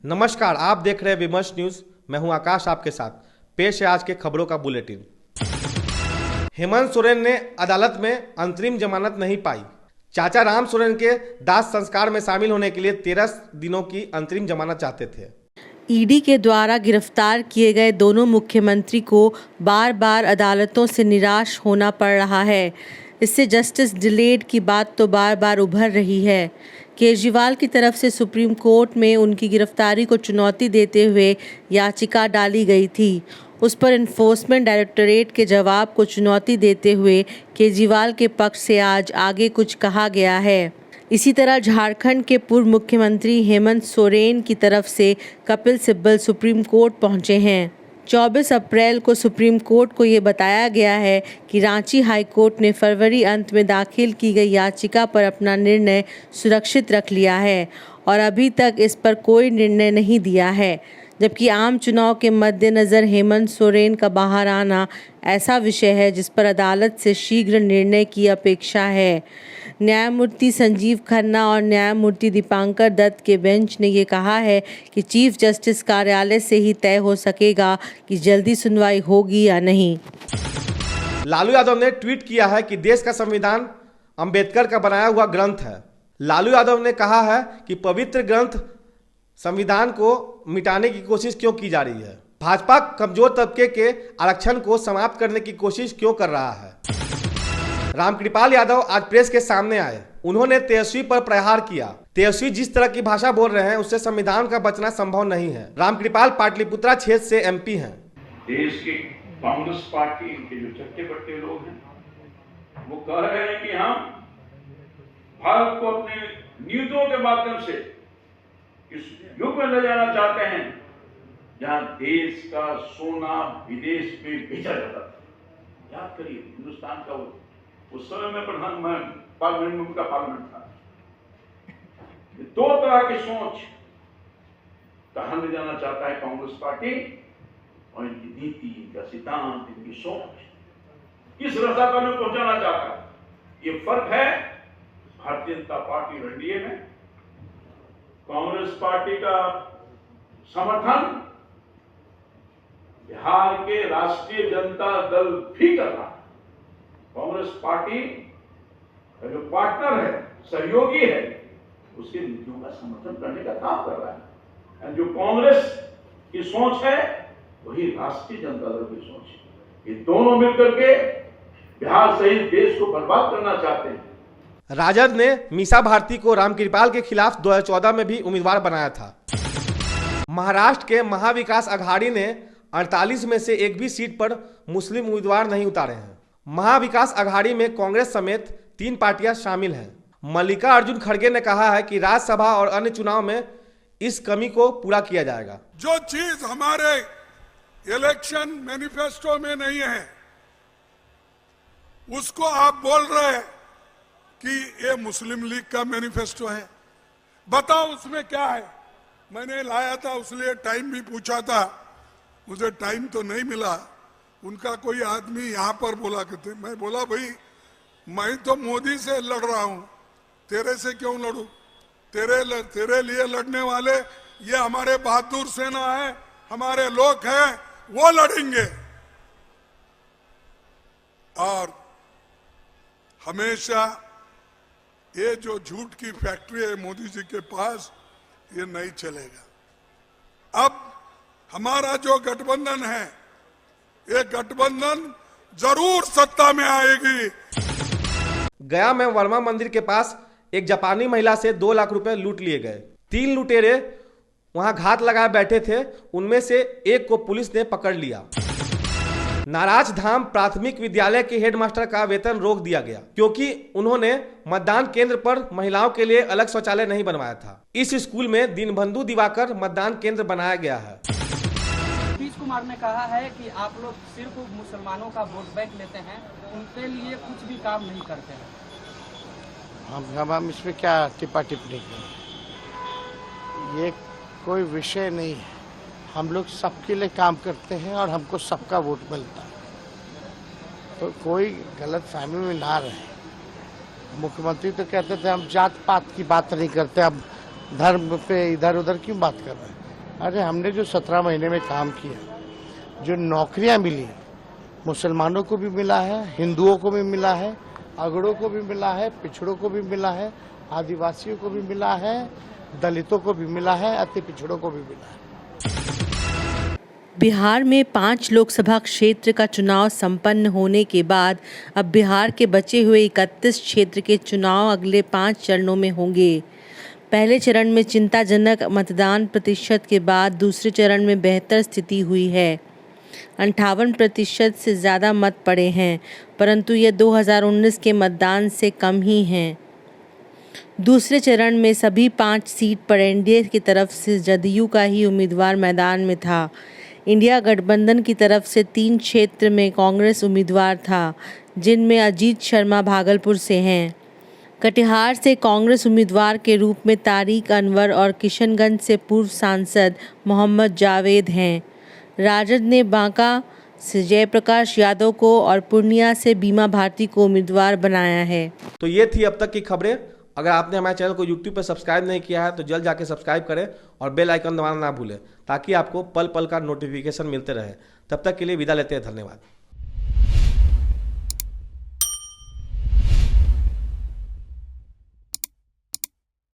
नमस्कार, आप देख रहे हैं विमर्श न्यूज। मैं हूं आकाश, आपके साथ पेश है आज के खबरों का बुलेटिन। हेमंत सोरेन ने अदालत में अंतरिम जमानत नहीं पाई। चाचा राम सोरेन के दाह संस्कार में शामिल होने के लिए 13 दिनों की अंतरिम जमानत चाहते थे। ईडी के द्वारा गिरफ्तार किए गए दोनों मुख्यमंत्री को बार बार अदालतों से निराश होना पड़ रहा है। इससे जस्टिस डिलेड की बात तो बार बार उभर रही है। केजरीवाल की तरफ से सुप्रीम कोर्ट में उनकी गिरफ्तारी को चुनौती देते हुए याचिका डाली गई थी। उस पर एनफोर्समेंट डायरेक्टोरेट के जवाब को चुनौती देते हुए केजरीवाल के पक्ष से आज आगे कुछ कहा गया है। इसी तरह झारखंड के पूर्व मुख्यमंत्री हेमंत सोरेन की तरफ से कपिल सिब्बल सुप्रीम कोर्ट पहुंचे हैं। 24 अप्रैल को सुप्रीम कोर्ट को ये बताया गया है कि रांची हाई कोर्ट ने फरवरी अंत में दाखिल की गई याचिका पर अपना निर्णय सुरक्षित रख लिया है और अभी तक इस पर कोई निर्णय नहीं दिया है। जबकि आम चुनाव के मद्देनज़र हेमंत सोरेन का बाहर आना ऐसा विषय है जिस पर अदालत से शीघ्र निर्णय की अपेक्षा है। न्यायमूर्ति संजीव खन्ना और न्यायमूर्ति दीपांकर दत्त के बेंच ने ये कहा है कि चीफ जस्टिस कार्यालय से ही तय हो सकेगा कि जल्दी सुनवाई होगी या नहीं। लालू यादव ने ट्वीट किया है कि देश का संविधान अंबेडकर का बनाया हुआ ग्रंथ है। लालू यादव ने कहा है कि पवित्र ग्रंथ संविधान को मिटाने की कोशिश क्यों की जा रही है। भाजपा कमजोर तबके के आरक्षण को समाप्त करने की कोशिश क्यों कर रहा है। रामकृपाल यादव आज प्रेस के सामने आए। उन्होंने तेजस्वी पर प्रहार किया। तेजस्वी जिस तरह की भाषा बोल रहे हैं उससे संविधान का बचना संभव नहीं है। रामकृपाल पाटलिपुत्रा क्षेत्र से एमपी हैं। देश की कांग्रेस पार्टी के जो चट्टे बट्टे लोग हैं वो कह रहे हैं कि हम भारत को अपने नीतियों के माध्यम से इस युग में ले जाना चाहते हैं जहां देश का सोना विदेश में भेजा जाता था। याद करिए, हिंदुस्तान का उस समय में पार्लियामेंट था। दो तरह की सोच कहां ले जाना चाहता है कांग्रेस पार्टी और इनकी नीति, इनका सिद्धांत, इनकी सोच किस रसा में पहुंचाना चाहता है। ये फर्क है भारतीय जनता पार्टी और एनडीए में। कांग्रेस पार्टी का समर्थन बिहार के राष्ट्रीय जनता दल भी कर रहा है। कांग्रेस पार्टी का जो पार्टनर है, सहयोगी है, उसके नीतियों का समर्थन करने का काम कर रहा है। जो कांग्रेस की सोच है वही राष्ट्रीय जनता दल की सोच है। ये दोनों मिलकर के बिहार सहित देश को बर्बाद करना चाहते हैं। राजद ने मीसा भारती को रामकृपाल के खिलाफ 2014 में भी उम्मीदवार बनाया था। महाराष्ट्र के महाविकास अघाड़ी ने 48 में से एक भी सीट पर मुस्लिम उम्मीदवार नहीं उतारे हैं। महाविकास अघाड़ी में कांग्रेस समेत 3 पार्टियां शामिल हैं। मल्लिकार्जुन खड़गे ने कहा है कि राज्यसभा और अन्य चुनाव में इस कमी को पूरा किया जाएगा। जो चीज हमारे इलेक्शन मैनिफेस्टो में नहीं है उसको आप बोल रहे हैं कि ये मुस्लिम लीग का मैनिफेस्टो है। बताओ उसमें क्या है। मैंने लाया था, उसलिए टाइम भी पूछा था, मुझे टाइम तो नहीं मिला। उनका कोई आदमी यहाँ पर बोला करते, मैं बोला भाई मैं तो मोदी से लड़ रहा हूं, तेरे से क्यों लड़ूं। तेरे लिए लड़ने वाले ये हमारे बहादुर सेना है, हमारे लोग हैं, वो लड़ेंगे। और हमेशा ये जो झूठ की फैक्ट्री है मोदी जी के पास, ये नहीं चलेगा। अब हमारा जो गठबंधन है, ये गठबंधन जरूर सत्ता में आएगी। गया में वर्मा मंदिर के पास एक जापानी महिला से 2 लाख रुपए लूट लिए गए। 3 लुटेरे वहां घात लगाए बैठे थे। उनमें से एक को पुलिस ने पकड़ लिया। नाराज धाम प्राथमिक विद्यालय के हेडमास्टर का वेतन रोक दिया गया क्योंकि उन्होंने मतदान केंद्र पर महिलाओं के लिए अलग शौचालय नहीं बनवाया था। इस स्कूल में दीनबंधु दिवाकर मतदान केंद्र बनाया गया है। नीतीश कुमार ने कहा है कि आप लोग सिर्फ मुसलमानों का वोट बैंक लेते हैं, उनके लिए कुछ भी काम नहीं करते हैं। हम इसमें क्या टिप्पा टिप्पणी करें। ये कोई विषय नहीं है। हम लोग सबके लिए काम करते हैं और हमको सबका वोट मिलता है, तो कोई गलत फहमी में ना रहे। मुख्यमंत्री तो कहते थे हम जात पात की बात नहीं करते, अब धर्म पे इधर उधर क्यों बात कर रहे हैं। अरे हमने जो 17 महीने में काम किया, जो नौकरियां मिली, मुसलमानों को भी मिला है, हिंदुओं को भी मिला है, अगड़ों को भी मिला है, पिछड़ों को भी मिला है, आदिवासियों को भी मिला है, दलितों को भी मिला है, अति पिछड़ों को भी मिला है। बिहार में 5 लोकसभा क्षेत्र का चुनाव संपन्न होने के बाद अब बिहार के बचे हुए 31 क्षेत्र के चुनाव अगले 5 चरणों में होंगे। पहले चरण में चिंताजनक मतदान प्रतिशत के बाद दूसरे चरण में बेहतर स्थिति हुई है। 58% से ज़्यादा मत पड़े हैं, परंतु ये 2019 के मतदान से कम ही हैं। दूसरे चरण में सभी 5 सीट पर एनडीए की तरफ से जदयू का ही उम्मीदवार मैदान में था। इंडिया गठबंधन की तरफ से 3 क्षेत्र में कांग्रेस उम्मीदवार था, जिनमें अजीत शर्मा भागलपुर से हैं। कटिहार से कांग्रेस उम्मीदवार के रूप में तारिक अनवर और किशनगंज से पूर्व सांसद मोहम्मद जावेद हैं। राजद ने बांका से जयप्रकाश यादव को और पूर्णिया से बीमा भारती को उम्मीदवार बनाया है। तो ये थी अब तक की खबरें। अगर आपने हमारे चैनल को YouTube पर सब्सक्राइब नहीं किया है तो जल्द जाके सब्सक्राइब करें और बेल आइकन दबाना ना भूलें, ताकि आपको पल पल का नोटिफिकेशन मिलते रहे। तब तक के लिए विदा लेते हैं, धन्यवाद।